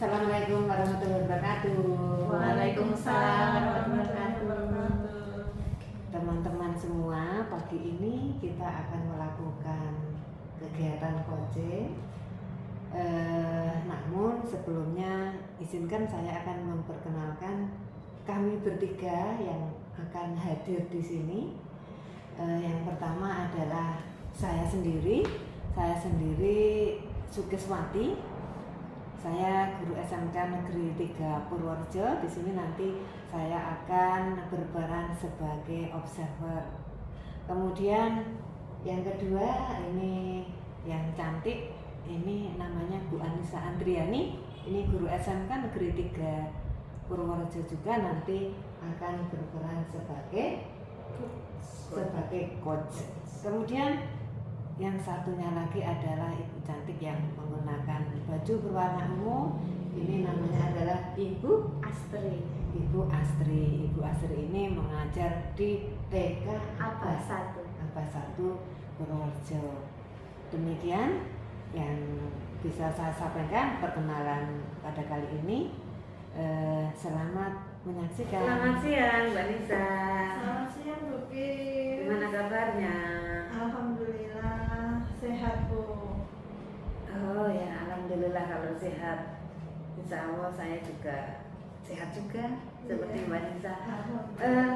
Assalamualaikum warahmatullahi wabarakatuh. Waalaikumsalam warahmatullahi wabarakatuh. Teman-teman semua, pagi ini kita akan melakukan kegiatan coaching. Namun sebelumnya izinkan saya akan memperkenalkan kami bertiga yang akan hadir di sini. Yang pertama adalah saya sendiri Sukeswati. Saya guru SMK Negeri 3 Purworejo. Di sini nanti saya akan berperan sebagai observer. Kemudian yang kedua ini yang cantik, ini namanya Bu Anissa Andriani. Ini guru SMK Negeri 3 Purworejo juga, nanti akan berperan sebagai coach. Kemudian yang satunya lagi adalah ibu cantik yang menggunakan baju berwarna ungu. Ini namanya adalah Ibu Astri. Ibu Astri ini mengajar di TK Apa 1 Purworejo. Demikian yang bisa saya sampaikan perkenalan pada kali ini. Selamat menyaksikan. Selamat siang Mbak Nisa. Selamat siang Bu Kim. Gimana kabarnya? Alhamdulillah sehat Bu. Oh ya, alhamdulillah kalau sehat. Insya Allah saya juga sehat juga seperti Iya. Mbak Nisa. Alhamdulillah.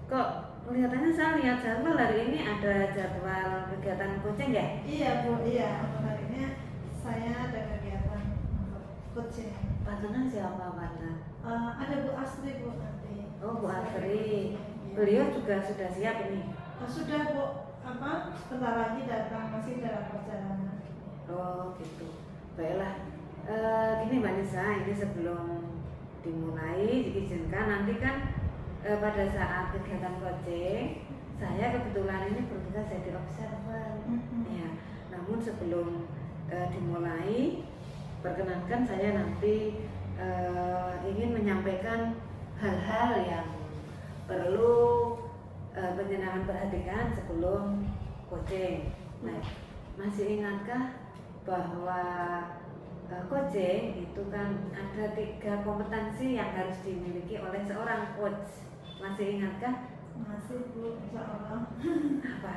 Kok kelihatannya saya lihat jadwal hari ini ada jadwal kegiatan coaching ya? Iya Bu, iya. Untuk hari ini saya ada kegiatan untuk coaching. Partner siapa partner? Ada Bu Astri Bu nanti. Oh Bu Astri. Iya. Beliau juga sudah siap ini. Sudah Bu, sebentar lagi datang, masih dalam perjalanan. Oh gitu. Baiklah. Gini Mbak Nisa, ini sebelum dimulai diizinkan nanti kan pada saat kegiatan coaching saya kebetulan ini bertugas jadi observer. Ya. Namun sebelum dimulai, perkenankan saya nanti ingin menyampaikan hal-hal yang perlu penjenengan perhatikan sebelum coaching. Nah, masih ingatkah bahwa coaching itu kan ada 3 kompetensi yang harus dimiliki oleh seorang coach? Masih ingatkah? Masih Bu, insya Allah. Apa?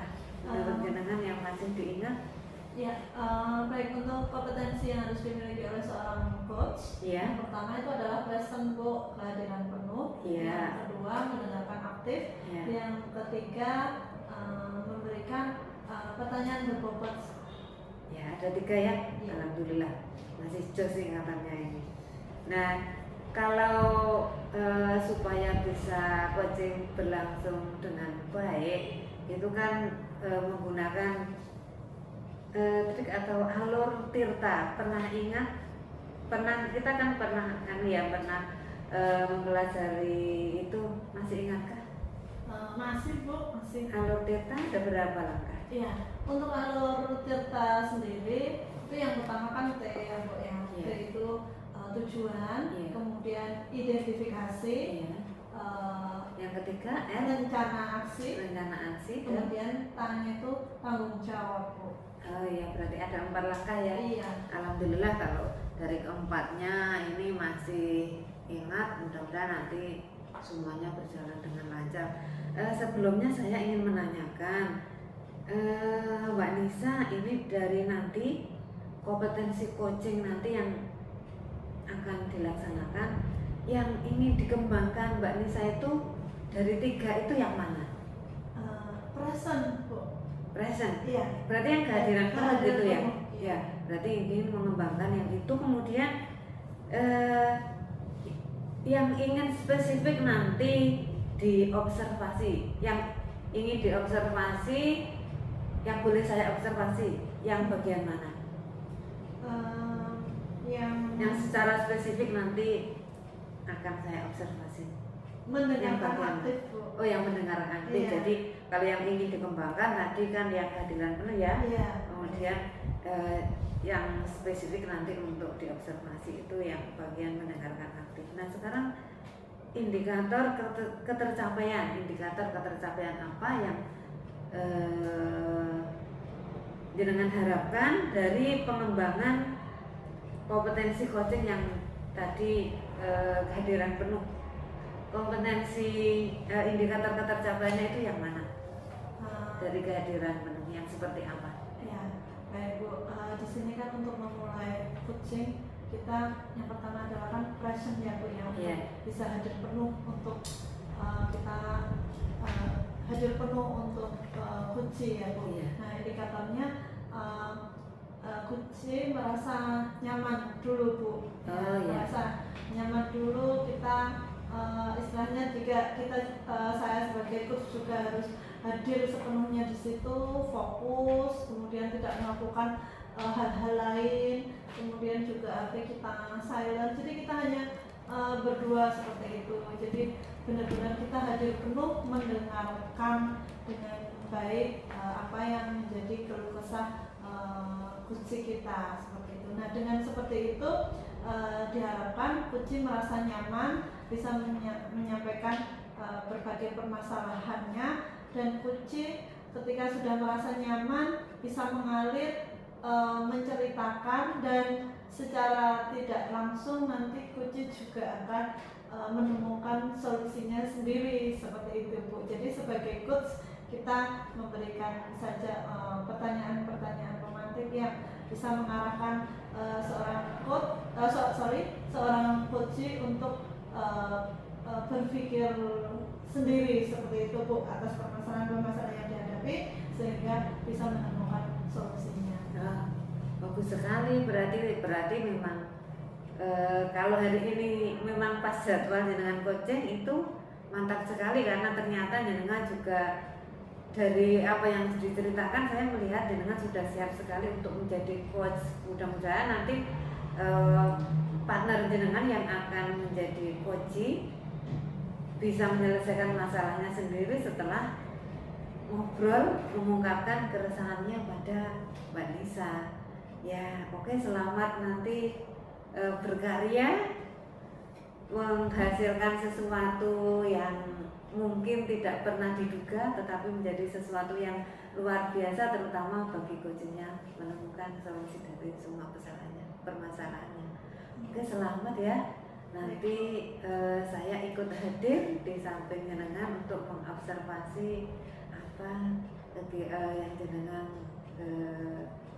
Menurut jenengan yang masih diingat? Ya, baik, untuk kompetensi yang harus dimiliki oleh seorang coach. Iya. Yang pertama itu adalah present Bu, kehadiran penuh. Iya. Yang kedua mendengarkan aktif. Iya. Yang ketiga memberikan pertanyaan berbobot. Ya, ada 3 ya. Iya. Alhamdulillah masih jos ingatannya ini. Nah, kalau supaya bisa coaching berlangsung dengan baik, itu kan menggunakan trik atau alur tirta. Pernah ingat? Kita kan pernah mempelajari itu, masih ingatkah? Masih Bu, masih. Alur tirta ada berapa langkah? Iya, untuk alur tirta sendiri itu yang pertama kan T ya Bu ya. Iya. T itu tujuan, Iya. kemudian identifikasi, Iya. Yang ketiga R, rencana aksi, rencana aksi, dan kemudian tanya itu tanggung jawab Bu. oh ya, berarti ada 4 langkah ya. Iya. Alhamdulillah kalau dari keempatnya ini masih ingat, mudah-mudahan nanti semuanya berjalan dengan lancar. Sebelumnya saya ingin menanyakan Mbak Nisa, ini dari nanti kompetensi coaching nanti yang akan dilaksanakan, yang ingin dikembangkan Mbak Nisa itu dari 3 itu yang mana? Present Bu. Present. Iya. Berarti yang kehadiran penuh Kehadiran gitu ya? penuh, iya. Ya, berarti ingin mengembangkan yang itu. Kemudian yang ingin spesifik nanti diobservasi, yang ingin diobservasi, yang boleh saya observasi, yang bagian mana? Yang secara spesifik nanti akan saya observasi. mendengarkan Yang bagian aktif Bu. Oh, yang mendengar aktif. Iya. Jadi kalau yang ingin dikembangkan tadi kan yang kehadiran penuh ya. Iya. Kemudian yang spesifik nanti untuk diobservasi itu yang bagian mendengarkan aktif. Nah, sekarang indikator ketercapaian apa yang jenengan harapkan dari pengembangan kompetensi coaching yang tadi kehadiran penuh. Kompetensi indikator ketercapaiannya itu yang mana? Dari kehadiran penuh yang seperti apa? Ya, baik Bu. Di sini kan untuk memulai coaching kita yang pertama adalah kan present ya Bu ya, Yeah. bisa hadir penuh untuk kita hadir penuh untuk coaching ya Bu. Yeah. Nah indikatornya coaching merasa nyaman dulu Bu. Oh, yeah. Merasa nyaman dulu kita istilahnya jika kita saya sebagai coach juga harus hadir sepenuhnya di situ, fokus, kemudian tidak melakukan hal-hal lain, kemudian juga HP kita silent, jadi kita hanya berdua seperti itu. Jadi benar-benar kita hadir penuh mendengarkan dengan baik apa yang menjadi keluh kesah kunci kita seperti itu. Nah dengan seperti itu diharapkan kunci merasa nyaman, bisa menyampaikan berbagai permasalahannya, dan kunci ketika sudah merasa nyaman bisa mengalir menceritakan, dan secara tidak langsung nanti kunci juga akan menemukan solusinya sendiri seperti itu Bu. Jadi sebagai coach kita memberikan saja pertanyaan-pertanyaan pemantik yang bisa mengarahkan seorang coach untuk berpikir sendiri seperti itu Bu atas permasalahan-permasalahan yang dihadapi, sehingga bisa menemukan solusinya. Bagus sekali, berarti memang kalau hari ini memang pas jadwal jenengan coaching itu mantap sekali, karena ternyata jenengan juga dari apa yang diceritakan saya melihat jenengan sudah siap sekali untuk menjadi coach. Mudah-mudahan nanti partner jenengan yang akan menjadi coach bisa menyelesaikan masalahnya sendiri setelah ngobrol, mengungkapkan keresahannya pada Mbak Nisa. Ya, oke, selamat nanti berkarya, menghasilkan sesuatu yang mungkin tidak pernah diduga, tetapi menjadi sesuatu yang luar biasa, terutama bagi coachingnya menemukan solusi dari semua permasalahannya. Oke, selamat ya. Nanti saya ikut hadir di samping jenengan untuk mengobservasi apa yang jenengan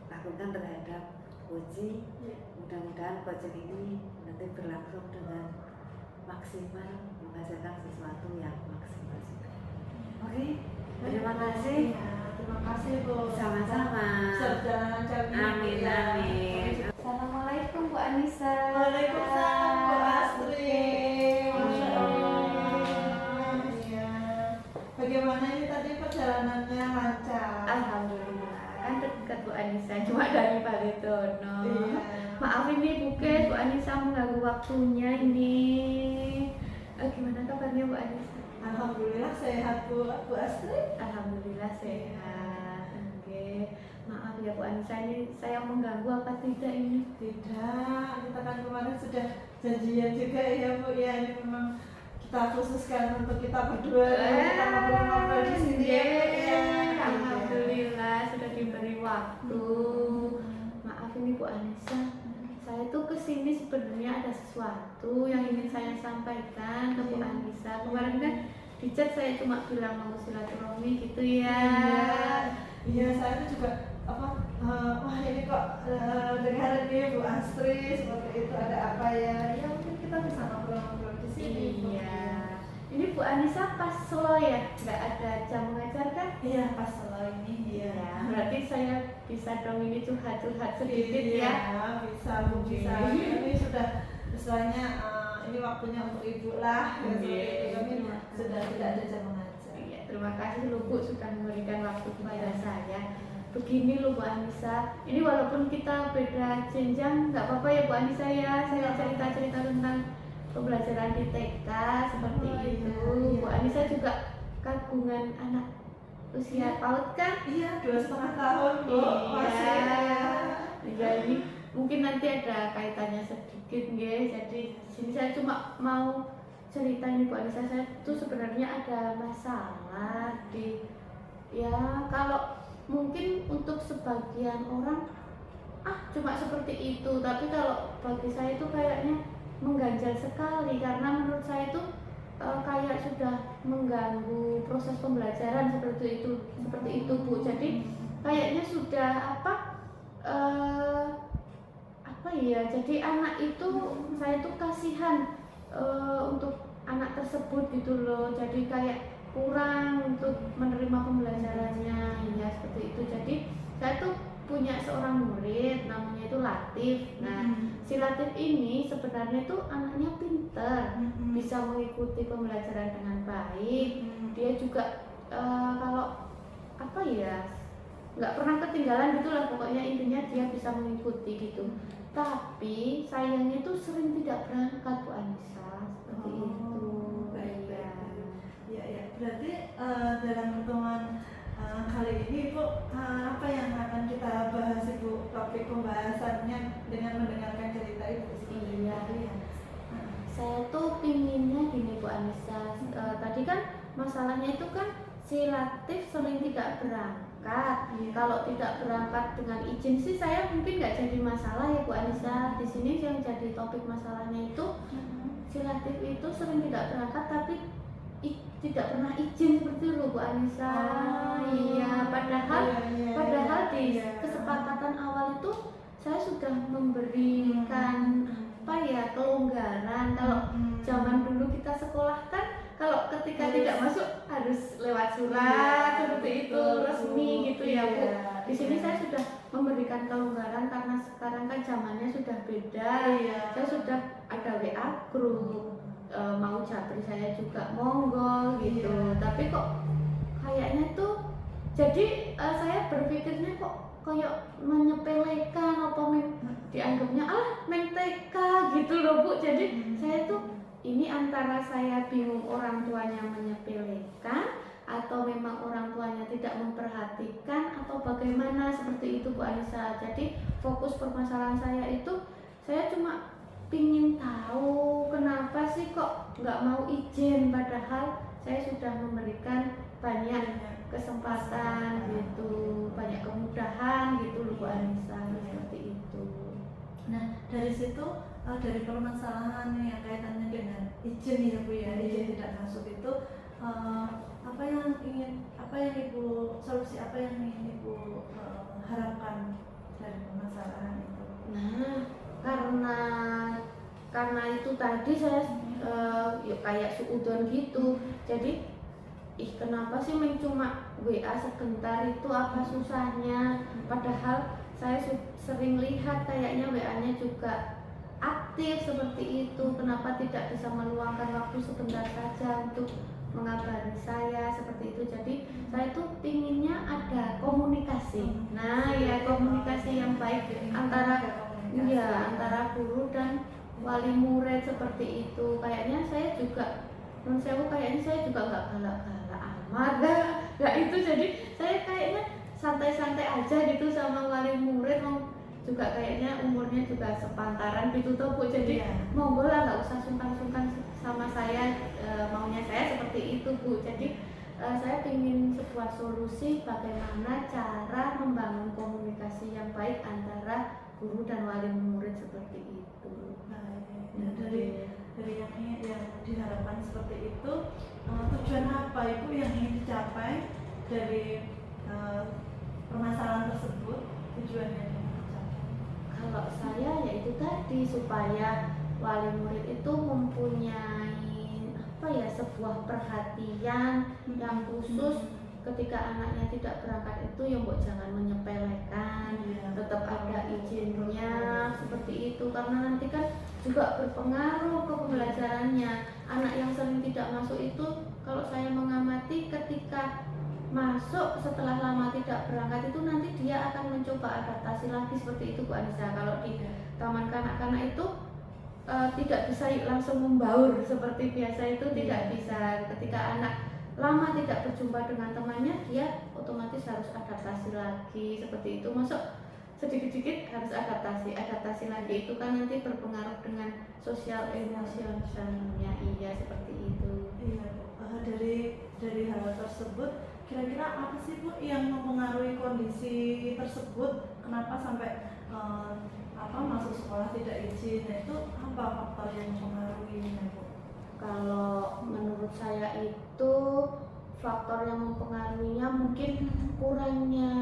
lakukan terhadap coaching. Mudah-mudahan coaching ini nanti berlangsung dengan maksimal, menghasilkan sesuatu yang maksimal. Oke, terima kasih. Terima kasih Bu. Sama-sama. Perjalanan kami. Amin, amin. Assalamualaikum Bu Anissa. Waalaikumsalam Bu Astrid. Masya Allah. Ya. Bagaimana ini tadi perjalanannya lancar? Alhamdulillah. Kan dekat Bu Anissa, cuma dari Baletono. Iya. Maaf ini bukan Bu Anissa mengganggu waktunya ini. Gimana kabarnya Bu Anissa? Alhamdulillah sehat Bu Astrid. Alhamdulillah sehat. Oke. Maaf ya Bu Anissa, ini saya mengganggu apa tidak ini? Tidak, kita kan kemarin sudah janjian juga ya Bu ya. Ini memang kita khususkan untuk kita berdua, kita ngobrol-ngobrol di sini ya Bu ya. Alhamdulillah sudah diberi waktu. Maaf ini Bu Anissa, saya tuh kesini sebenarnya ada sesuatu yang ingin saya sampaikan ke Bu Anissa. Kemarin kan di chat saya cuma bilang mau silaturahmi gitu ya. Iya, saya tuh juga wah ini kok dengar ini Bu Astrid seperti itu, ada apa ya? Ya mungkin kita bisa ngobrol-ngobrol di sini. Iya. Ini Bu Anissa pas slow ya, nggak ada jam mengajar kan? Iya, pas selo ini Ya, ya. berarti saya bisa dong ini curhat-curhat sedikit ya. Iya, bisa Bu, bisa. Ini sudah istilahnya ini waktunya untuk Ibu lah. Ya, seperti itu. Kami sudah tidak ada jam mengajar. Iya, terima kasih loh Bu sudah memberikan waktu kepada saya. Begini loh Bu Anissa, ini walaupun kita beda jenjang, nggak apa-apa ya Bu Anissa ya. Saya cerita-cerita tentang pembelajaran di TK seperti itu. Iya. Bu Anissa juga kagungan anak usia PAUD kan? Iya, 2,5 tahun Bu. Masih. Ya, ini mungkin nanti ada kaitannya sedikit nggih. Jadi sini saya cuma mau cerita ini Bu Anissa, saya tuh sebenarnya ada masalah di, ya kalau mungkin untuk sebagian orang cuma seperti itu. Tapi kalau bagi saya itu kayaknya mengganjal sekali, karena menurut saya itu kayak sudah mengganggu proses pembelajaran seperti itu Bu. Jadi kayaknya sudah apa ya, jadi anak itu saya tuh kasihan untuk anak tersebut gitu loh, jadi kayak kurang untuk menerima pembelajarannya ya seperti itu. Jadi saya tuh punya seorang murid namanya itu Latif. Nah, si Latif ini sebenarnya tuh anaknya pinter, bisa mengikuti pembelajaran dengan baik. Dia juga kalau apa ya, nggak pernah ketinggalan gitulah, pokoknya intinya dia bisa mengikuti gitu. Tapi sayangnya tuh sering tidak berangkat Bu Anissa, seperti itu. Ya, berarti dalam pertemuan kali ini Bu, apa yang akan kita bahas Ibu, topik pembahasannya dengan mendengarkan cerita Ibu? Iya. Saya tuh pinginnya gini Bu Anissa, tadi kan masalahnya itu kan si Latif sering tidak berangkat. Kalau tidak berangkat dengan izin sih saya mungkin nggak jadi masalah ya Bu Anissa. Di sini yang jadi topik masalahnya itu si Latif itu sering tidak berangkat tapi tidak pernah izin seperti itu Bu Anissa. Iya, padahal di kesepakatan awal itu saya sudah memberikan kelonggaran. Kalau zaman dulu kita sekolah kan kalau ketika tidak masuk harus lewat surat seperti itu resmi gitu ya Bu. Di sini saya sudah memberikan kelonggaran karena sekarang kan zamannya sudah beda. Saya sudah ada WA group, mau japri saya juga monggo gitu. Tapi kok kayaknya tuh jadi saya berpikirnya kok kayak menyepelekan atau dianggapnya main TK gitu loh Bu. Jadi saya tuh ini antara saya bingung orang tuanya menyepelekan atau memang orang tuanya tidak memperhatikan atau bagaimana seperti itu Bu Anissa. Jadi fokus permasalahan saya itu saya cuma pingin tahu kenapa sih kok nggak mau izin, padahal saya sudah memberikan banyak kesempatan gitu, banyak kemudahan gitu loh Bu Anissa, seperti itu. Nah, dari situ dari permasalahan yang kaitannya dengan izin ya Bu ya, izin tidak masuk itu solusi apa yang ingin Ibu harapkan dari permasalahan itu? Nah, karena itu tadi saya kayak suudon gitu. Jadi kenapa sih cuma WA sebentar itu apa susahnya? Padahal saya sering lihat kayaknya WA-nya juga aktif seperti itu. Kenapa tidak bisa meluangkan waktu sebentar saja untuk mengabari saya seperti itu? Jadi saya tuh pinginnya ada komunikasi. Nah ya, komunikasi yang baik antara guru dan wali murid seperti itu. Kayaknya saya juga nggak galak-galak amat nggak itu. Jadi saya kayaknya santai-santai aja gitu sama wali murid, juga kayaknya umurnya juga sepantaran gitu tuh Bu. Jadi monggo lah, nggak usah sungkan-sungkan sama saya, maunya saya seperti itu Bu. Jadi saya ingin sebuah solusi bagaimana cara membangun komunikasi yang baik antara guru dan wali murid seperti itu. Dari yang diharapkan seperti itu, tujuan apa Ibu yang ingin dicapai dari permasalahan tersebut? Tujuannya kalau saya yaitu tadi supaya wali murid itu mempunyai sebuah perhatian yang khusus ketika anaknya tidak berangkat itu, ya Mbok jangan menyepelekan, tetap ada izinnya seperti itu, karena nanti kan juga berpengaruh ke pembelajarannya. Anak yang sering tidak masuk itu kalau saya mengamati ketika masuk setelah lama tidak berangkat itu nanti dia akan mencoba adaptasi lagi seperti itu Bu Anissa. Kalau di taman kanak-kanak itu tidak bisa langsung membaur seperti biasa, itu tidak bisa. Ketika anak lama tidak berjumpa dengan temannya, dia otomatis harus adaptasi lagi seperti itu. Masuk sedikit-sedikit harus adaptasi lagi, itu kan nanti berpengaruh dengan sosial emosionalnya. Iya seperti itu. Iya Bu. Dari hal tersebut kira-kira apa sih Bu yang mempengaruhi kondisi tersebut? Kenapa sampai masuk sekolah tidak izin. Nah, itu apa faktor yang mempengaruhinya, Bu? Kalau menurut saya itu faktor yang mempengaruhinya mungkin kurangnya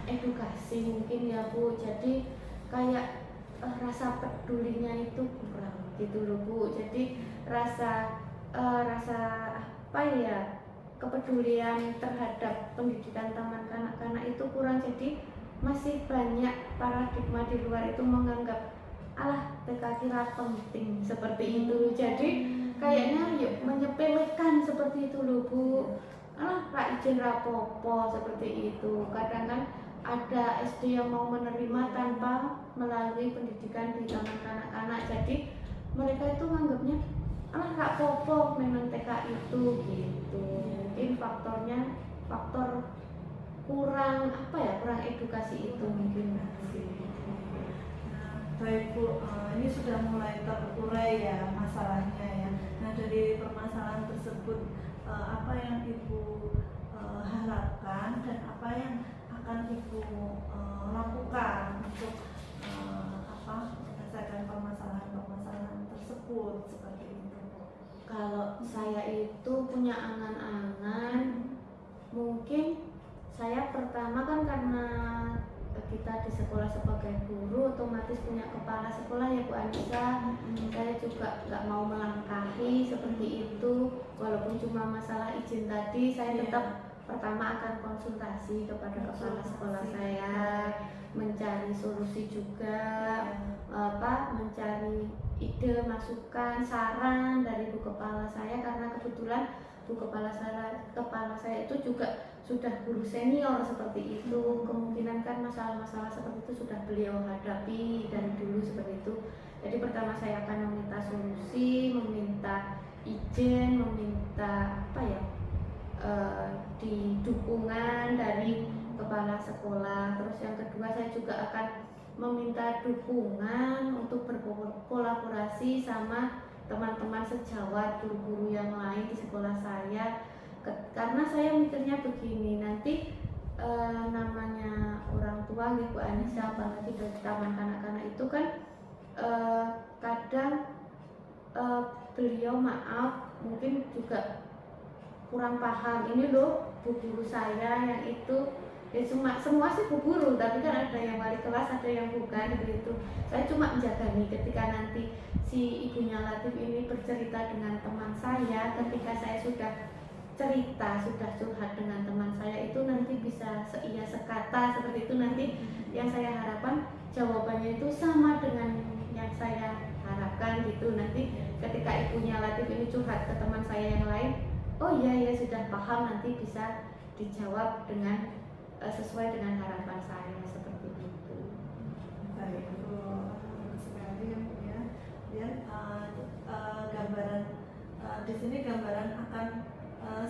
edukasi mungkin ya Bu. Jadi kayak rasa pedulinya itu kurang gitu loh Bu. Jadi rasa apa ya, kepedulian terhadap pendidikan taman kanak-kanak itu kurang. Jadi masih banyak paradigma di luar itu menganggap alah TK kira penting seperti itu. Jadi kayaknya yuk menyepelekan seperti itu loh Bu. Alah rak izin rapopo seperti itu. Kadang kan ada SD yang mau menerima tanpa melalui pendidikan di taman kanak-kanak. Jadi mereka itu menganggapnya alah rak popo memang TK itu gitu. Mungkin faktor kurang apa ya, kurang edukasi itu mungkin. Nah, baik Bu, ini sudah mulai terurai ya masalahnya ya. Nah, dari permasalahan tersebut apa yang Ibu harapkan dan apa yang akan Ibu lakukan untuk menyelesaikan permasalahan tersebut seperti itu, Bu? Kalau saya itu punya angan-angan, mungkin saya pertama kan karena kita di sekolah sebagai guru otomatis punya kepala sekolah ya Bu Anissa. Saya juga nggak mau melangkahi seperti itu, walaupun cuma masalah izin tadi, saya tetap pertama akan konsultasi kepada kepala sekolah saya, mencari solusi juga, mencari ide, masukan, saran dari Bu Kepala saya, karena kebetulan Bu Kepala saya itu juga sudah guru senior seperti itu. Kemungkinan kan masalah-masalah seperti itu sudah beliau hadapi dari dulu seperti itu. Jadi pertama saya akan meminta solusi, meminta izin, meminta di dukungan dari kepala sekolah. Terus yang kedua saya juga akan meminta dukungan untuk berkolaborasi sama teman-teman sejawat guru-guru yang lain di sekolah saya. Karena saya mikirnya begini, nanti namanya orang tua Bu Anissa, apalagi dari taman kanak-kanak itu kan kadang beliau mungkin juga kurang paham. Ini loh bu guru saya yang itu ya, semua sih bu guru, tapi kan ada yang wali kelas, ada yang bukan gitu. Saya cuma menjaga nih ketika nanti si ibunya Latif ini bercerita dengan teman saya, ketika saya sudah cerita, sudah curhat dengan teman saya itu nanti bisa seia sekata seperti itu. Nanti yang saya harapkan jawabannya itu sama dengan yang saya harapkan gitu. Nanti ketika ibunya Latif ini curhat ke teman saya yang lain, oh iya ya sudah paham, nanti bisa dijawab dengan sesuai dengan harapan saya seperti itu. Baik, itu sekali ya Bu ya. Dan gambaran di sini gambaran akan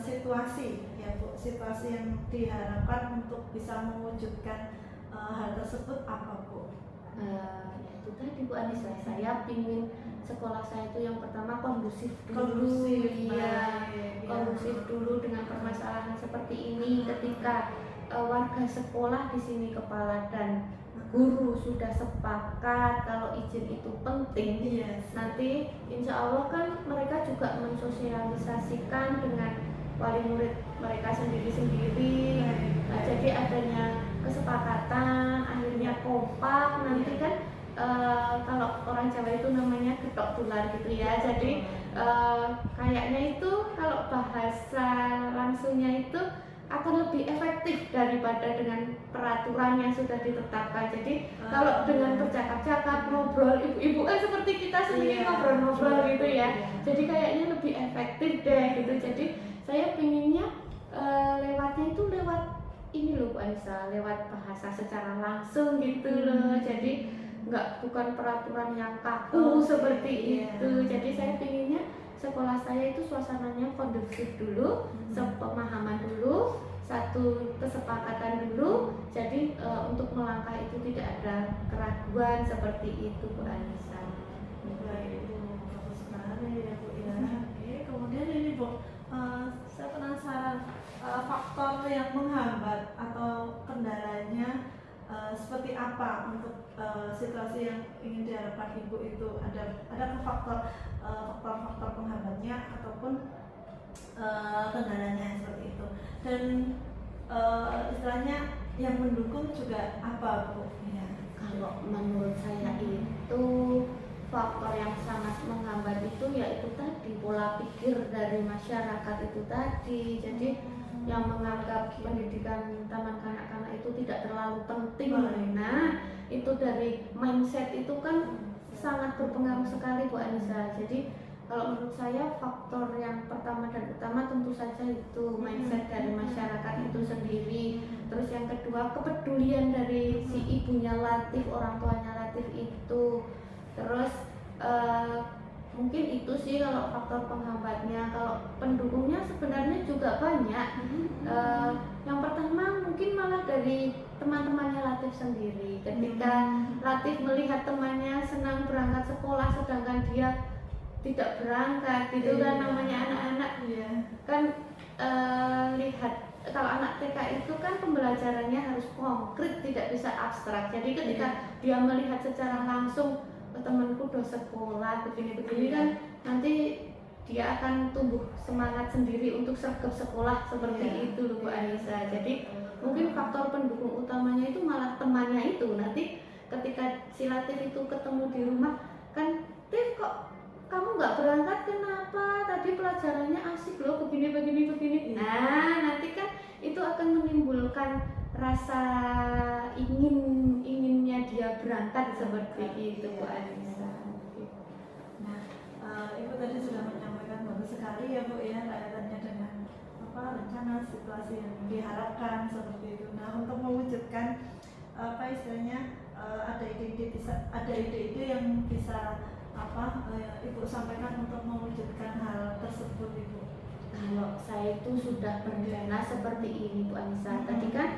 situasi ya Bu, situasi yang diharapkan untuk bisa mewujudkan hal tersebut apa Bu? Itu tadi Bu Anissa, saya ingin sekolah saya itu yang pertama kondusif dulu, kondusif dulu dengan permasalahan seperti ini. Ketika warga sekolah di sini, kepala dan guru sudah sepakat kalau izin itu penting, nanti insya Allah kan mereka juga mensosialisasikan dengan wali murid mereka sendiri-sendiri. Nah, jadi adanya kesepakatan, akhirnya kompak, nanti kan kalau orang Jawa itu namanya getok tular gitu ya. Jadi kayaknya itu kalau bahasa langsungnya itu akan lebih efektif daripada dengan peraturan yang sudah ditetapkan. Jadi kalau dengan bercakap-cakap, ngobrol, ibu-ibu kan seperti kita sendiri ngobrol-ngobrol gitu ya. Jadi kayaknya lebih efektif deh gitu. Jadi saya pinginnya lewatnya itu lewat ini loh Bu Anissa, lewat bahasa secara langsung gitu loh. Jadi bukan peraturan yang kaku seperti itu. Jadi saya pinginnya sekolah saya itu suasananya kondusif dulu, sepemahaman dulu, satu kesepakatan dulu. Jadi untuk melangkah itu tidak ada keraguan seperti itu Bu Anissa. Baik Bu, bagus sekali ya Bu ya. Oke, kemudian ini Bu, saya penasaran faktor yang menghambat atau kendalanya seperti apa untuk situasi yang ingin diharapkan ibu itu, ada faktor penghambatnya ataupun kendalanya seperti itu, dan istilahnya yang mendukung juga apa Bu? Ya. Kalau menurut saya itu faktor yang sangat menghambat itu yaitu tadi pola pikir dari masyarakat itu tadi. Jadi yang menganggap pendidikan taman kanak-kanak itu tidak terlalu penting. Nah, itu dari mindset itu kan sangat berpengaruh sekali Bu Anissa. Jadi kalau menurut saya faktor yang pertama dan utama tentu saja itu mindset dari masyarakat itu sendiri. Terus yang kedua kepedulian dari si ibunya Latif, orang tuanya Latif itu. Terus mungkin itu sih kalau faktor penghambatnya. Kalau pendukungnya sebenarnya juga banyak. Yang pertama mungkin malah dari teman-temannya Latif sendiri. Ketika Latif melihat temannya senang berangkat sekolah sedangkan dia tidak berangkat, gitu kan, namanya anak-anak kan lihat. Kalau anak TK itu kan pembelajarannya harus konkret, tidak bisa abstrak. Jadi ketika dia melihat secara langsung temanku udah sekolah begini-begini kan, nanti dia akan tumbuh semangat sendiri untuk sergap sekolah seperti itu loh Bu Anissa. Jadi mungkin faktor pendukung utamanya itu malah temannya itu. Nanti ketika si Latif itu ketemu di rumah kan, Tif kok kamu nggak berangkat, kenapa? Tadi pelajarannya asik loh, begini. Nah, nanti kan itu akan menimbulkan rasa inginnya dia berangkat seperti itu Bu Anissa. Nah, Ibu tadi sudah menyampaikan bagus sekali ya Bu ya, kaitannya dengan rencana situasi yang diharapkan seperti itu. Nah, untuk mewujudkan istilahnya ada ide-ide yang bisa Ibu sampaikan untuk mewujudkan hal tersebut Ibu. Kalau saya itu sudah berencana seperti ini Bu Anissa. Tadi kan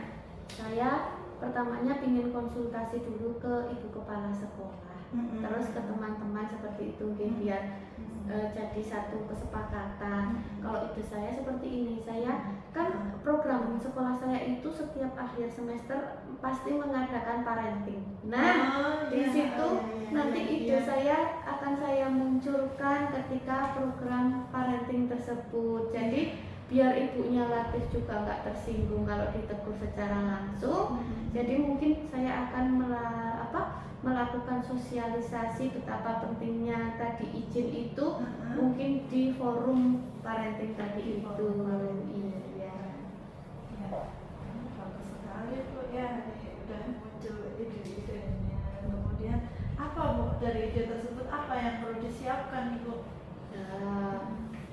saya pertamanya ingin konsultasi dulu ke ibu kepala sekolah, terus ke teman-teman seperti itu, biar jadi satu kesepakatan. Kalau ide saya seperti ini, saya kan program sekolah saya itu setiap akhir semester pasti mengadakan parenting. Nah, di situ nanti ide saya akan saya munculkan ketika program parenting tersebut. Jadi biar ibunya Latif juga nggak tersinggung kalau ditegur secara langsung. Jadi mungkin saya akan melakukan sosialisasi betapa pentingnya tadi izin itu mungkin di forum parenting tadi itu. Iya. Bagus sekali Bu ya, udah muncul ide-idenya. Kemudian apa Bu dari ide tersebut, apa yang perlu disiapkan Ibu?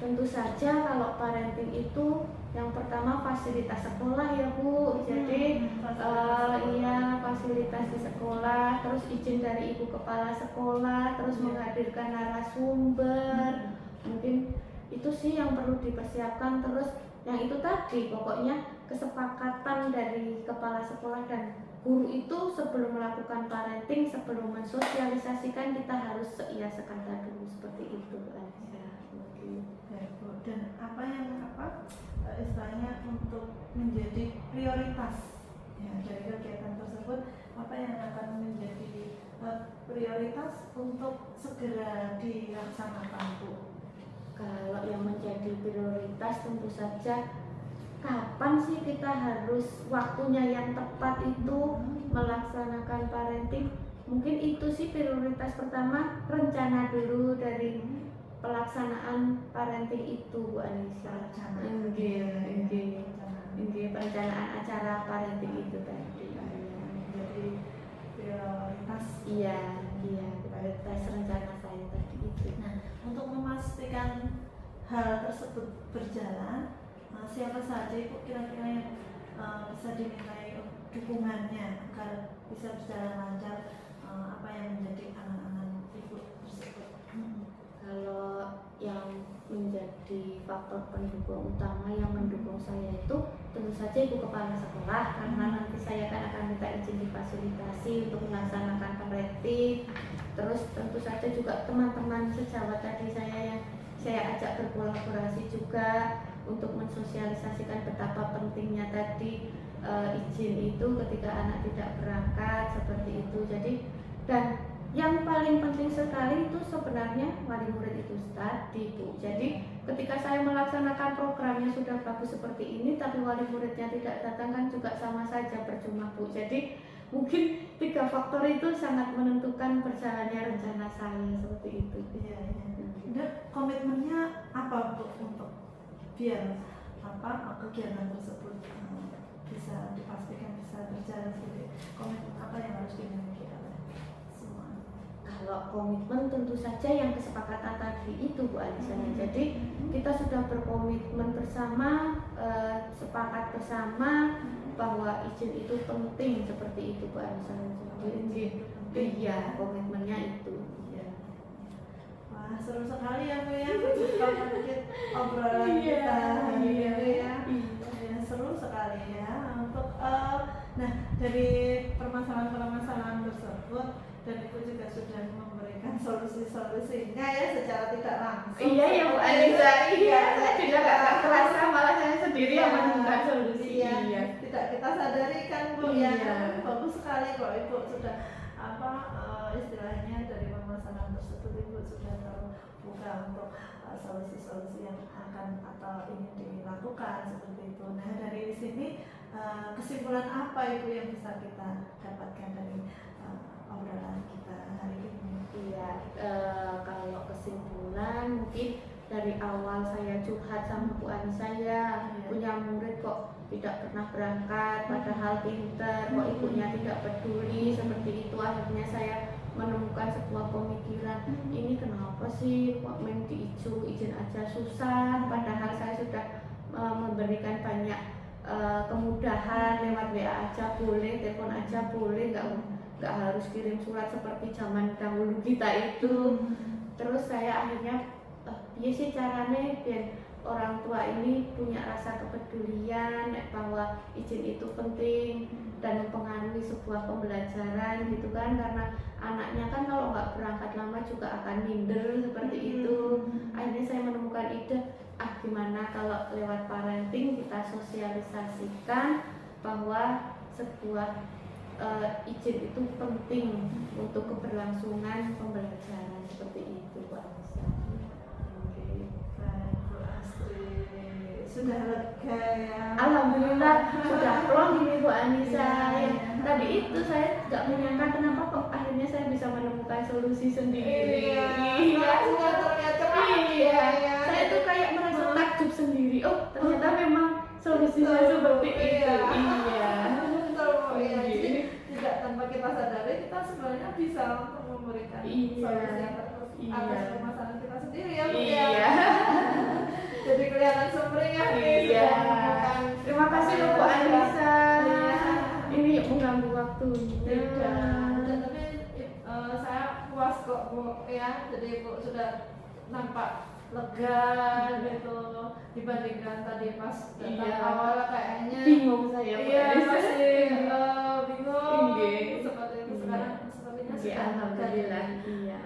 Tentu saja kalau parenting itu yang pertama fasilitas sekolah ya Bu. Jadi fasilitas di sekolah, terus izin dari ibu kepala sekolah, terus menghadirkan narasumber. Mungkin itu sih yang perlu dipersiapkan. Terus yang itu tadi pokoknya kesepakatan dari kepala sekolah dan guru itu sebelum melakukan parenting, sebelum mensosialisasikan kita harus seiyakan dulu seperti itu Bu Anissa. Dan apa yang istilahnya untuk menjadi prioritas ya dari kegiatan tersebut, apa yang akan menjadi prioritas untuk segera dilaksanakan Bu? Kalau yang menjadi prioritas tentu saja kapan sih kita harus waktunya yang tepat itu melaksanakan parenting. Mungkin itu sih prioritas pertama, rencana dulu dari pelaksanaan parenting itu Bu Anissa. Perencanaan acara parenting itu tadi. Jadi prioritas. Iya, prioritas rencana saya tadi itu. Nah, untuk memastikan hal tersebut berjalan, siapa saja Ibu kira-kira yang bisa dimintai dukungannya agar bisa berjalan lancar, apa yang menjadi angan-angan Ibu tersebut? Kalau yang menjadi faktor pendukung utama yang mendukung saya itu tentu saja ibu kepala sekolah, karena nanti saya akan minta izin difasilitasi untuk melaksanakan parenting. Terus tentu saja juga teman-teman sejawat tadi saya yang saya ajak berkolaborasi juga untuk mensosialisasikan betapa pentingnya tadi izin itu ketika anak tidak berangkat. seperti itu. Jadi dan yang paling penting sekali itu sebenarnya wali murid itu tadi Bu. Jadi ketika saya melaksanakan programnya sudah bagus seperti ini tapi wali muridnya tidak datang kan juga sama saja percuma Bu. Jadi mungkin 3 faktor itu sangat menentukan berjalannya rencana saya seperti itu. Iya, iya. Dan komitmennya apa Bu untuk biar kegiatan tersebut bisa dipastikan bisa berjalan seperti komitmen apa yang harus dimiliki oleh semua? Kalau komitmen tentu saja yang kesepakatan tadi itu Bu Anissa. Jadi kita sudah berkomitmen bersama, sepakat bersama bahwa izin itu penting seperti itu Bu Anissa. Jadi iya komitmennya itu. Iya. Wah seru sekali ya Bu ya, sedikit obrolan kita hari ini ya. Ya, seru sekali ya untuk nah dari permasalahan-permasalahan tersebut dan Ibu juga sudah memberikan solusi-solusinya ya secara tidak langsung. Iya ya Bu Anissa, iya saya juga nggak kerasa malah saya sendiri yang menemukan solusi. Iya. Tidak kita sadari kan Bu Iya. ya, bagus sekali kok Ibu sudah istilahnya dari permasalahan tersebut Ibu sudah terbuka untuk solusi-solusi yang akan atau ingin dilakukan seperti itu. Nah dari sini kesimpulan apa Ibu yang bisa kita dapatkan dari obrolan kita hari ini? Iya, kalau kesimpulan mungkin dari awal saya curhat sama Bu Anissa ya, punya murid kok tidak pernah berangkat padahal pinter, kok ibunya tidak peduli seperti itu. Akhirnya saya menemukan sebuah pemikiran, ini kenapa sih kok main izin aja susah, padahal saya sudah memberikan banyak kemudahan lewat WA aja boleh, telepon aja boleh, nggak harus kirim surat seperti zaman dahulu kita itu. Terus saya akhirnya iya sih caranya biar orang tua ini punya rasa kepedulian bahwa izin itu penting dan mempengaruhi sebuah pembelajaran gitu kan, karena anaknya kan kalau nggak berangkat lama juga akan minder seperti itu. Akhirnya saya menemukan ide, gimana kalau lewat parenting kita sosialisasikan bahwa sebuah izin itu penting untuk keberlangsungan pembelajaran seperti itu Bu Anissa. Baik Bu Astri, sudah lega ya? Alhamdulillah sudah plong ini Bu Anissa. Iya. Tadi itu saya nggak menyangka kenapa kok akhirnya saya bisa menemukan solusi sendiri. Iya, ternyata Iya. Saya tuh kayak merasa takjub sendiri. Oh ternyata memang solusinya seperti itu. Iya. Betul Bu ya. Jadi tidak tanpa kita sadari kita sebenarnya bisa untuk memberikan Iya. solusi atas permasalahan kita sendiri ya Bu ya. Iya. Jadi kelihatan sumringah nih. Iya. sudah menemukan Terima kasih loh Bu Anissa. Iya. Ini mengganggu waktunya. Tidak, tapi saya puas kok Bu ya. Jadi Bu sudah nampak lega gitu dibandingkan tadi pas datang Iya. awal kayaknya Bingung saya Bu iya Anissa. masih bingung Iya. seperti itu. Sekarang sepertinya Iya, sudah alhamdulillah. lega Iya.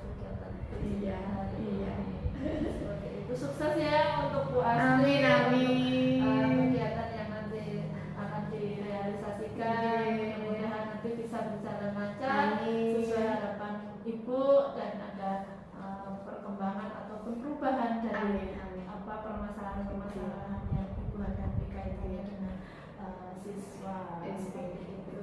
kegiatan Iya, iya. seperti itu. Sukses ya untuk Bu Astri. Amin, amin. Kegiatan yang nanti akan direalisasikan, Amin. mudah-mudahan nanti bisa berjalan lancar Amin. sesuai harapan Ibu dan ada perkembangan ataupun perubahan dari Amin. permasalahan-permasalahan yang Ibu hadapi kaitannya dengan siswa seperti itu.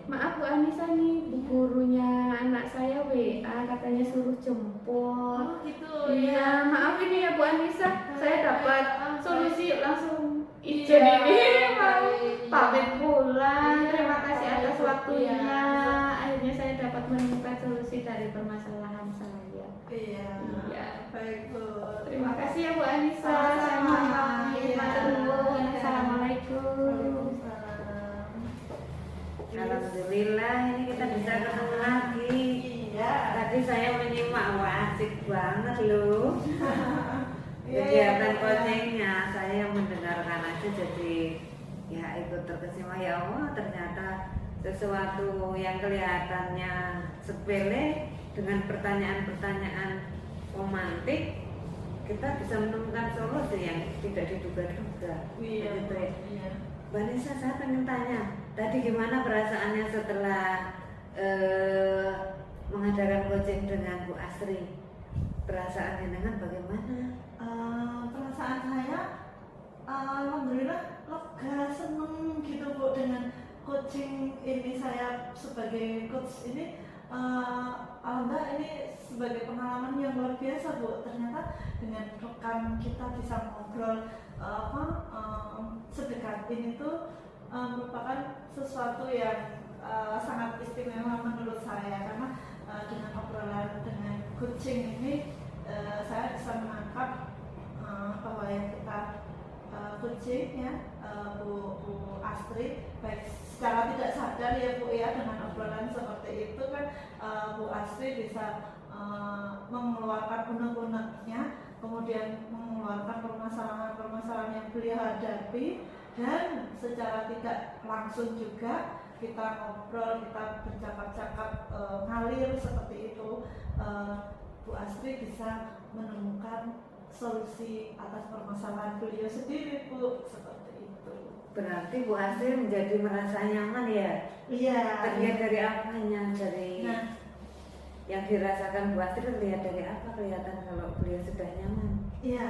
Maaf Bu Anissa nih, bu gurunya anak saya WA katanya suruh jemput. Oh gitu Iya, ya. maaf ini ya Bu Anissa, saya dapat solusi langsung izin Iya, ini mau baik. pamit pulang. Iya, Terima kasih atas baik, Bu. waktunya. Iya. Akhirnya saya dapat menemukan solusi dari permasalahan saya. Iya. Iya. Baik Bu. Terima kasih ya Bu Anissa. Sama-sama. Saya mohon pamit. Iya. Matur nuwun. Assalamualaikum. Alhamdulillah ini kita bisa ketemu lagi. Iya. Tadi saya menyimak, wah asik banget loh. Iya, Kegiatan iya. coachingnya saya yang mendengarkan aja jadi ya ikut terkesima, ya Allah ternyata sesuatu yang kelihatannya sepele dengan pertanyaan-pertanyaan romantik kita bisa menemukan solusi yang tidak diduga-duga. Iya. Gitu ya. Iya. Mbak Nisa, saya pengen tanya, tadi gimana perasaannya setelah mengadakan coaching dengan Bu Astri? Perasaan jenengan bagaimana? Perasaan saya alhamdulillah lega, seneng gitu Bu dengan coaching ini. Saya sebagai coach ini alhamdulillah ini sebagai pengalaman yang luar biasa Bu. Ternyata dengan rekan kita bisa ngobrol sedekat ini tuh merupakan sesuatu yang sangat istimewa menurut saya, karena dengan obrolan dengan coaching ini saya bisa menangkap bahwa yang kita coaching ya Bu Astri, baik secara tidak sadar ya Bu ya, dengan obrolan seperti itu kan Bu Astri bisa mengeluarkan unek-uneknya, kemudian mengeluarkan permasalahan-permasalahan yang beliau hadapi, dan secara tidak langsung juga kita ngobrol, kita bercakap-cakap ngalir seperti itu, Bu Astri bisa menemukan solusi atas permasalahan beliau sendiri Bu, seperti itu. Berarti Bu Astri menjadi merasa nyaman ya? Iya. Terlihat dari apanya? Dari yang dirasakan Bu Astri terlihat dari apa kelihatan kalau beliau sudah nyaman? Iya,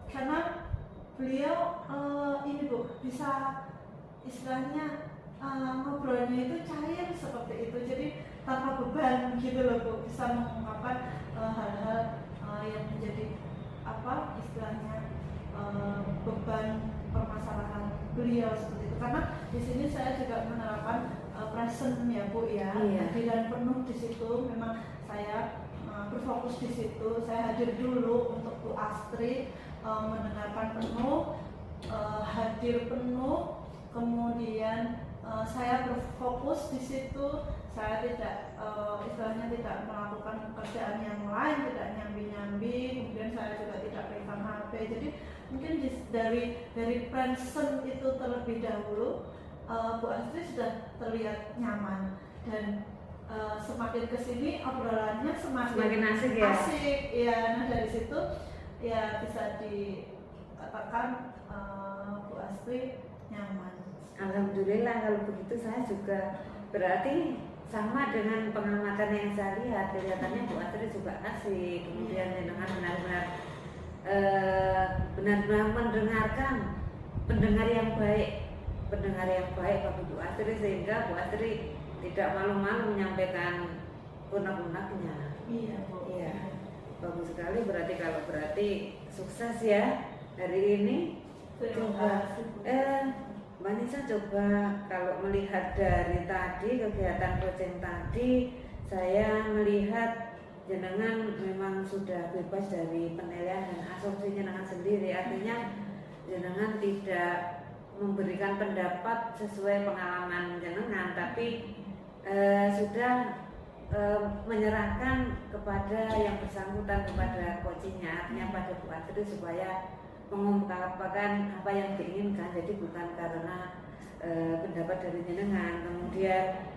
karena beliau ini Bu bisa istilahnya ngobrolnya itu cair seperti itu, jadi tanpa beban gitu loh Bu, bisa mengungkapkan hal-hal yang menjadi apa istilahnya beban permasalahan beliau seperti itu. Karena di sini saya juga menerapkan present ya Bu ya, hadiran penuh di situ. Memang saya berfokus di situ, saya hadir dulu untuk Bu Astri, mendengarkan penuh, hadir penuh, kemudian saya berfokus di situ. Saya tidak istilahnya tidak melakukan pekerjaan yang lain, tidak nyambi-nyambi, kemudian saya juga tidak pegang HP. Jadi mungkin dari present itu terlebih dahulu Bu Astri sudah terlihat nyaman, dan semakin kesini obrolannya semakin asik ya? Asik, ya. Nah dari situ ya bisa dikatakan Bu Astri nyaman. Alhamdulillah kalau begitu. Saya juga berarti sama dengan pengamatan yang saya lihat, kelihatannya Bu Astri juga asik, kemudian dengan benar-benar mendengarkan, pendengar yang baik bagi Bu Astri, sehingga Bu Astri tidak malu-malu menyampaikan unek-uneknya. Iya Bu. Iya, bagus sekali. Berarti sukses ya hari ini. Terima kasih Bu. Mbak Nisa, coba kalau melihat dari tadi kegiatan coaching tadi, saya melihat jenengan memang sudah bebas dari penilaian dan asumsi jenengan sendiri. Artinya jenengan tidak memberikan pendapat sesuai pengalaman jenengan, tapi sudah menyerahkan kepada yang bersangkutan, kepada coachingnya, artinya pada Bu Astri, supaya mengungkapkan apa yang diinginkan. Jadi bukan karena pendapat dari jenengan. Kemudian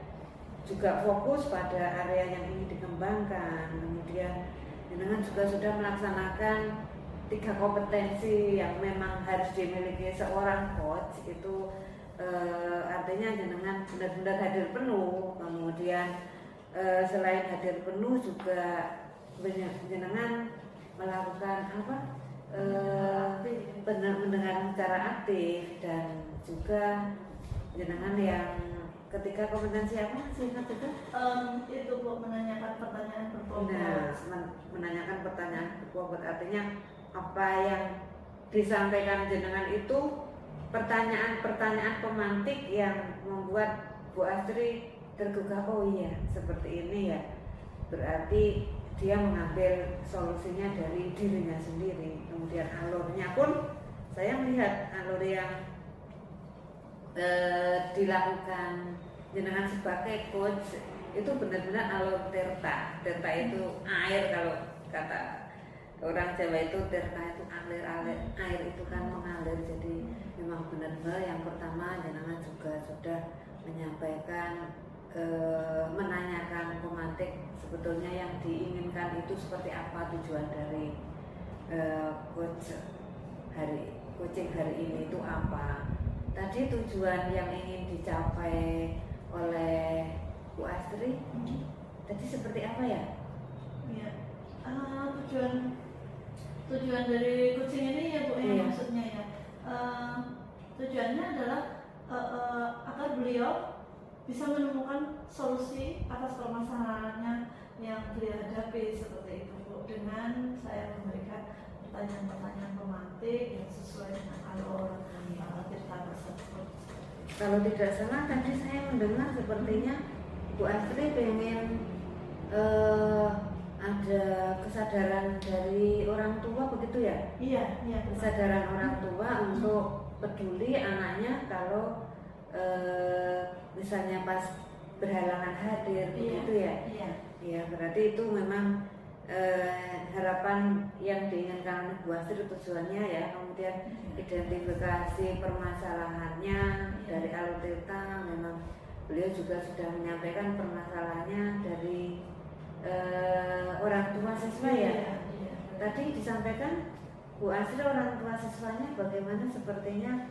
juga fokus pada area yang ingin dikembangkan. Kemudian jenengan juga sudah melaksanakan 3 kompetensi yang memang harus dimiliki seorang coach. Itu artinya jenengan benar-benar hadir penuh. Kemudian selain hadir penuh juga jenengan melakukan apa? Mendengar secara aktif, dan juga jenengan yang ketika kompetensi apa sih itu? Itu Bu, menanyakan pertanyaan berbobot. Nah, menanyakan pertanyaan berbobot, artinya apa yang disampaikan jenengan itu pertanyaan-pertanyaan pemantik yang membuat Bu Astri tergugah, oh iya seperti ini ya. Berarti dia mengambil solusinya dari dirinya sendiri. Kemudian alurnya pun saya melihat alur yang dilakukan jenengan sebagai coach itu benar-benar alur terta. Terta itu air, kalau kata orang Jawa itu terta itu alir-alir, air itu kan mengalir. Jadi memang benar-benar yang pertama jenengan juga sudah menyampaikan, menanyakan pemantik sebetulnya yang diinginkan itu seperti apa, tujuan dari coaching hari ini itu apa. tadi tujuan yang ingin dicapai oleh Bu Astri tadi seperti apa ya? Ya, tujuan dari kucing ini ya Bu ya, Iya. maksudnya ya, tujuannya adalah agar beliau bisa menemukan solusi atas permasalahannya yang beliau hadapi seperti itu Bu, dengan saya memberikan pertanyaan-pertanyaan pemantik yang sesuai dengan alur cerita tersebut. Kalau tidak salah tadi saya mendengar sepertinya Bu Astri pengen ada kesadaran dari orang tua begitu ya? Iya, iya. Kesadaran orang tua untuk peduli anaknya kalau misalnya pas berhalangan hadir begitu ya? Iya. Ya berarti itu memang harapan yang diinginkan oleh Bu Astri tujuannya ya, kemudian identifikasi permasalahannya dari alur cerita. Memang beliau juga sudah menyampaikan permasalahannya dari orang tua siswa ya. Iya. Tadi disampaikan Bu Astri orang tua siswanya bagaimana, sepertinya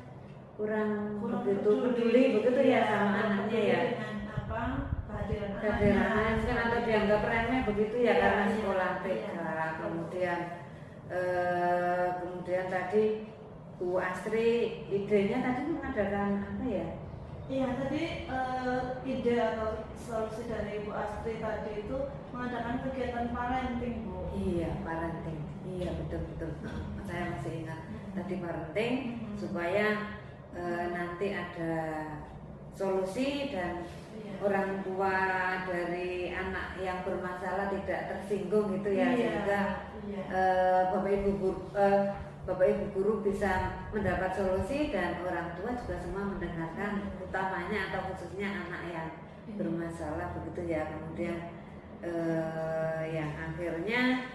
kurang begitu peduli begitu ya sama anaknya ya. Dengan apa kehadiran Kehadiran kan atau dianggap remeh begitu ya, Iya, karena iya, sekolah TK. iya. Kemudian tadi Bu Astri idenya tadi mengadakan apa ya? Iya, tadi ide atau solusi dari Bu Astri tadi itu mengadakan kegiatan parenting Bu. Iya, parenting. Iya, betul. Saya masih ingat tadi parenting supaya nanti ada solusi dan Iya. orang tua dari anak yang bermasalah tidak tersinggung gitu ya, Iya, sehingga iya. Bapak Ibu guru bisa mendapat solusi dan orang tua juga semua mendengarkan, utamanya atau khususnya anak yang bermasalah begitu ya. Kemudian yang akhirnya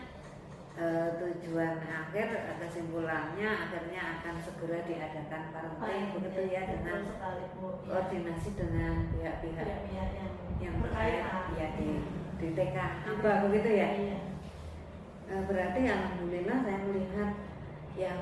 tujuan akhir kesimpulannya akhirnya akan segera diadakan parenting begitu ya, dengan Betul sekali, Bu. Iya. koordinasi dengan pihak-pihak Pihak-pihak yang berkaitan. terkait ya di TK apa begitu ya. Iya. Berarti alhamdulillah saya melihat yang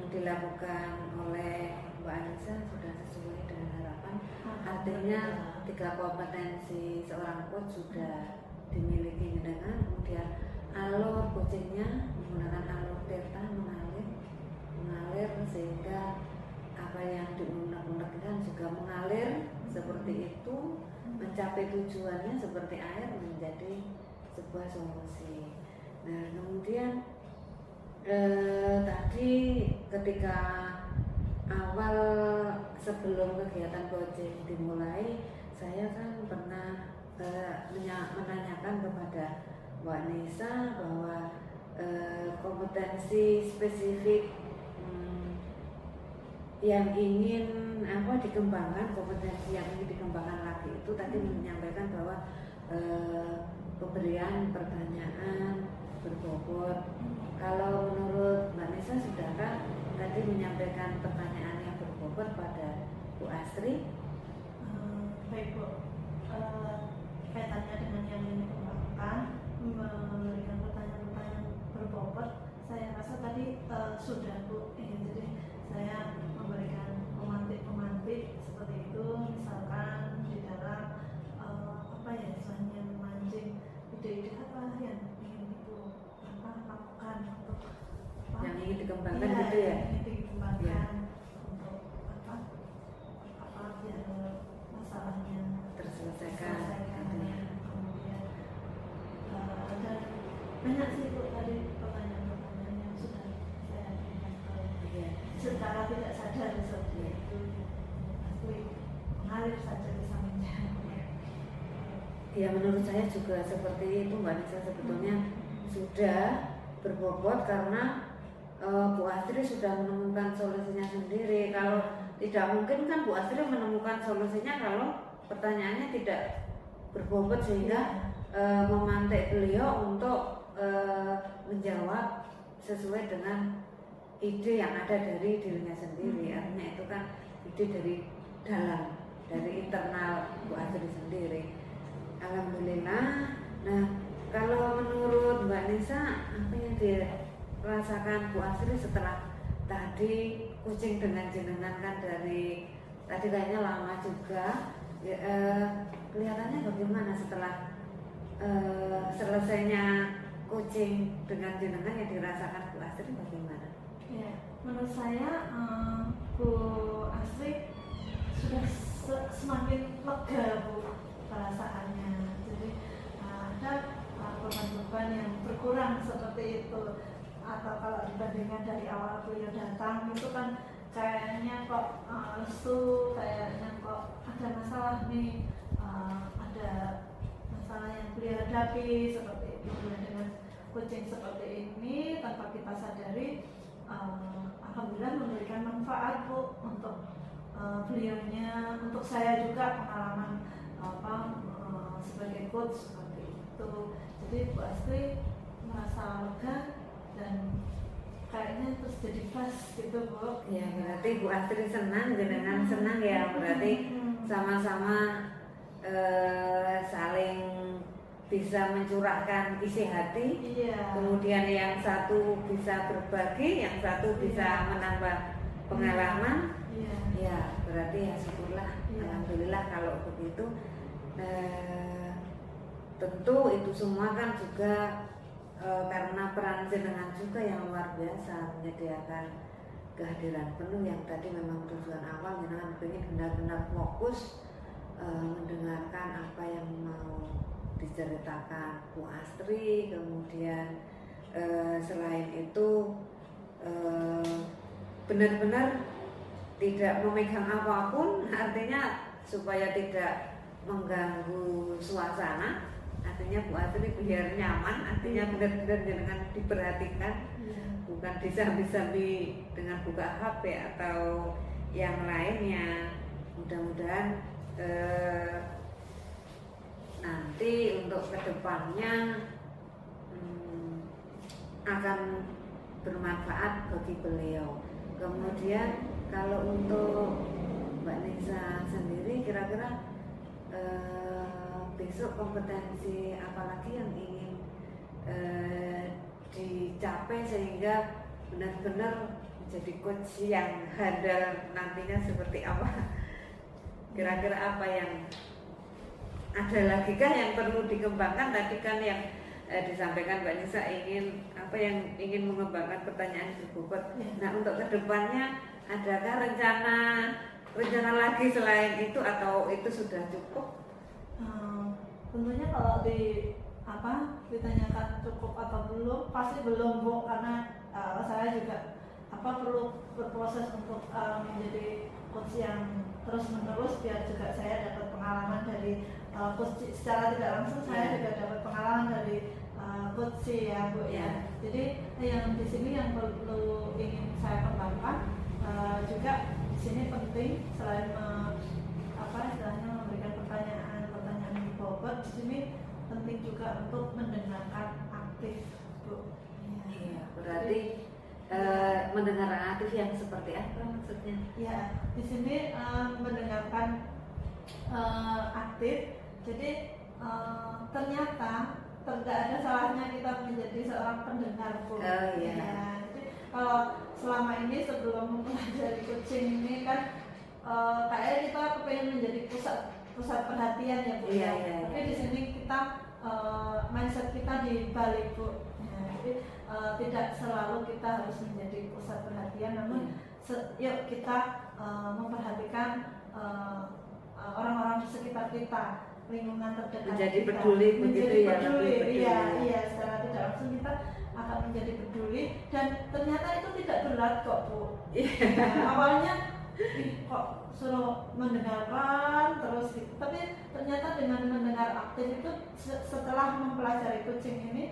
dilakukan oleh Mbak Anissa sudah sesuai dengan harapan. Artinya 3 kompetensi seorang coach sudah dimiliki dengan, kemudian alur coachingnya menggunakan alur delta mengalir sehingga apa yang diunek-unekkan juga mengalir seperti itu, mencapai tujuannya seperti air menjadi sebuah solusi. Nah kemudian tadi ketika awal sebelum kegiatan coaching dimulai, saya kan pernah menanyakan kepada Mbak Nisa bahwa kompetensi spesifik yang ingin dikembangkan, kompetensi yang ingin dikembangkan lagi itu tadi menyampaikan bahwa pemberian pertanyaan berbobot. Kalau menurut Mbak Nisa sudahkah tadi menyampaikan pertanyaan yang berbobot pada Bu Astri? Baik Bu, kaitannya dengan yang ini dikembangkan, memberikan pertanyaan-pertanyaan berbobot, saya rasa tadi sudah Bu. Jadi saya memberikan pemantik seperti itu, misalkan di dalam istilahnya memancing ide-ide apa yang ingin Ibu lakukan untuk Yang ingin dikembangkan iya, gitu ya? yang ingin dikembangkan Iya. untuk biar masalahnya Terselesaikan. kemudian ada banyak sih Bu tadi pertanyaan-pertanyaan yang sudah saya berikan Iya. secara tidak sadar seperti itu, pasti mengalir saja di sampingnya. Ya menurut saya juga seperti itu Mbak Nisa, sebetulnya sudah berbobot karena Bu Astri sudah menemukan solusinya sendiri. Kalau tidak mungkin kan Bu Astri menemukan solusinya kalau pertanyaannya tidak berbobot, sehingga memantik beliau untuk menjawab sesuai dengan ide yang ada dari dirinya sendiri. Artinya itu kan ide dari dalam, dari internal Bu Astri sendiri. Alhamdulillah. Nah, kalau menurut Mbak Nisa, apa yang dirasakan Bu Astri setelah tadi kucing dengan jenengan kan dari tadi kayaknya lama juga. Kelihatannya bagaimana setelah selesainya coaching dengan jenengan yang dirasakan Bu Astri bagaimana? Ya, menurut saya Bu Astri sudah semakin lega Bu perasaannya. Jadi ada beban-beban yang berkurang seperti itu. Atau kalau dibandingkan dari awal beliau datang itu kan kayaknya kok lesu, kayaknya kok ada masalah nih, ada masalah yang beliau hadapi seperti itu. Dengan coaching seperti ini tanpa kita sadari, alhamdulillah memberikan manfaat Bu untuk beliaunya, untuk saya juga pengalaman sebagai coach seperti itu. Jadi Bu Astri merasa lega dan kayaknya terus jadi pas gitu Bu. Ya berarti Bu Astri senang, jenengan senang ya, berarti sama-sama saling bisa mencurahkan isi hati. Iya. Kemudian yang satu bisa berbagi, yang satu bisa menambah pengalaman. Iya. Ya berarti ya syukurlah, Iya. alhamdulillah kalau begitu. Tentu itu semua kan juga karena peran jenengan juga yang luar biasa, menyediakan kehadiran penuh yang tadi memang tujuan awal jenengan ingin benar-benar fokus mendengarkan apa yang mau diceritakan Bu Astri. Kemudian selain itu benar-benar tidak memegang apapun, artinya supaya tidak mengganggu suasana. Artinya Bu Astri biar nyaman, artinya benar-benar dengan diperhatikan, bukan disambi-sambi dengan buka HP atau yang lainnya. Mudah-mudahan nanti untuk kedepannya akan bermanfaat bagi beliau. Kemudian kalau untuk Mbak Nisa sendiri, kira-kira besok kompetensi apalagi yang ingin dicapai sehingga benar-benar menjadi coach yang handal nantinya seperti apa? Kira-kira apa yang ada lagi kah yang perlu dikembangkan? Tadi kan yang disampaikan Mbak Nisa ingin apa yang ingin mengembangkan pertanyaan berbobot. Nah untuk kedepannya adakah rencana lagi selain itu atau itu sudah cukup? Tentunya kalau ditanyakan cukup atau belum, pasti belum Bu, karena saya juga perlu berproses untuk menjadi coach yang terus menerus, biar juga saya dapat pengalaman dari coach secara tidak langsung. Saya juga dapat pengalaman dari coach ya Bu ya. Jadi yang di sini yang perlu ingin saya kembangkan juga di sini penting selain istilahnya memberikan pertanyaan bobot, di sini penting juga untuk mendengarkan aktif Bu. Iya, berarti mendengar aktif yang seperti apa maksudnya? Ya, di sini mendengarkan aktif. Jadi ternyata tidak ada salahnya kita menjadi seorang pendengar Bu. Oh iya. Ya, jadi kalau selama ini sebelum mempelajari coaching ini kan kayaknya kita kepengen menjadi pusat perhatian ya Bu. Iya. Tapi di sini kita mindset kita dibalik Bu. Ya, jadi tidak selalu kita harus menjadi pusat perhatian, namun yuk kita memperhatikan orang-orang di sekitar kita, lingkungan terdekat menjadi kita. Peduli begitu ya, peduli. lebih peduli. Iya, secara tidak langsung kita akan menjadi peduli, dan ternyata itu tidak berat kok Bu. Nah, awalnya kok suruh mendengarkan terus gitu, tapi ternyata dengan mendengar aktif itu setelah mempelajari coaching ini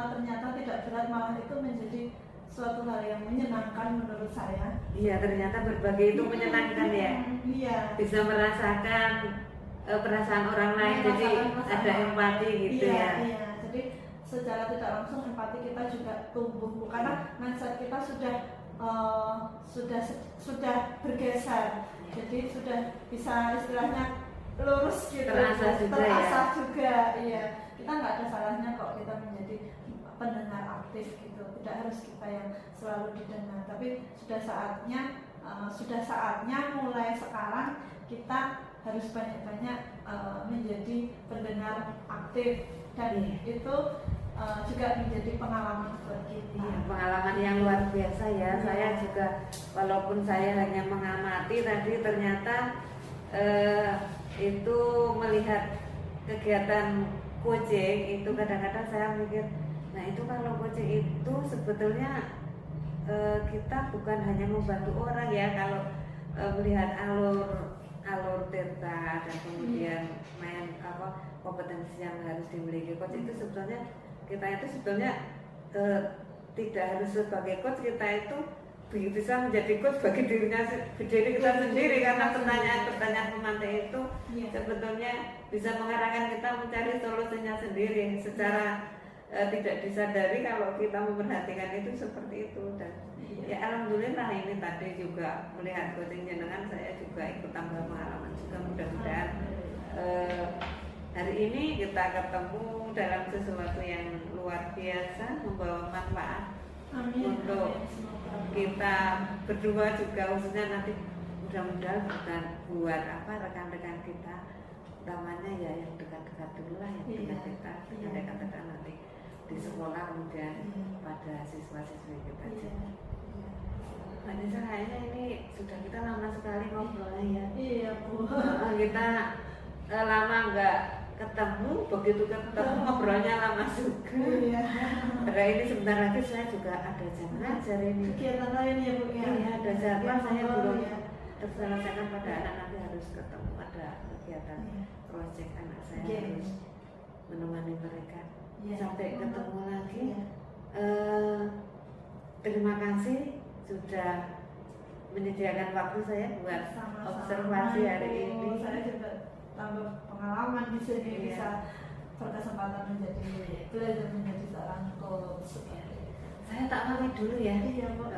ternyata tidak berat, malah itu menjadi suatu hal yang menyenangkan menurut saya. Iya, ternyata berbagi itu menyenangkan ya. Iya. Bisa merasakan perasaan orang lain, jadi ada empati gitu iya, ya. Iya, jadi secara tidak langsung empati kita juga tumbuh, karena mindset kita sudah bergeser, jadi sudah bisa istilahnya lurus gitu, Terasa juga ya. Iya, kita nggak ada salahnya kok kita menjadi pendengar aktif gitu, tidak harus kita yang selalu didengar, tapi sudah saatnya sudah saatnya mulai sekarang kita harus banyak-banyak menjadi pendengar aktif, dan itu juga menjadi pengalaman buat kita. Iya, pengalaman yang luar biasa ya. Saya juga walaupun saya hanya mengamati tadi, ternyata itu melihat kegiatan coaching itu kadang-kadang saya mikir, nah itu kalau coaching itu sebetulnya kita bukan hanya membantu orang ya, kalau melihat alur theta dan kemudian kompetensi yang harus dimiliki coach itu sebetulnya kita itu tidak harus sebagai coach, kita itu bisa menjadi coach bagi diri kita sendiri, karena pertanyaan pemantik itu sebetulnya bisa mengarahkan kita mencari solusinya sendiri secara tidak disadari kalau kita memperhatikan itu seperti itu. Dan ya alhamdulillah ini tadi juga melihat coaching jenengan, saya juga ikut tambah pengalaman juga. Mudah-mudahan hari ini kita ketemu dalam sesuatu yang luar biasa, membawa manfaat. Amin. Untuk kita berdua juga, khususnya nanti mudah-mudahan bukan buat rekan-rekan kita, utamanya ya yang dekat-dekat dulu lah, yang dekat kita, dengan rekan-rekan nanti di sekolah, kemudian pada siswa-siswi kita juga. Mbak Nisa, kayaknya ini sudah kita lama sekali ngobrolnya ya. Iya Bu. Kita lama nggak ketemu, begitu ketemu ngobrolnya lama juga. Iya. Karena ini sebentar lagi saya juga ada jam ngajar ini. Kegiatan lain ya Bu ya. Iya, ada jadwal, saya belum ya. terselesaikan pada anak, nanti harus ketemu, ada kegiatan proyek anak saya, harus menemani mereka. Sampai ketemu lagi. Terima kasih sudah menyediakan waktu saya buat observasi hari ini. Saya juga tambah pengalaman di sini, bisa berkesempatan belajar menjadi seorang coach. Saya tak pamit dulu ya. Iya Bu.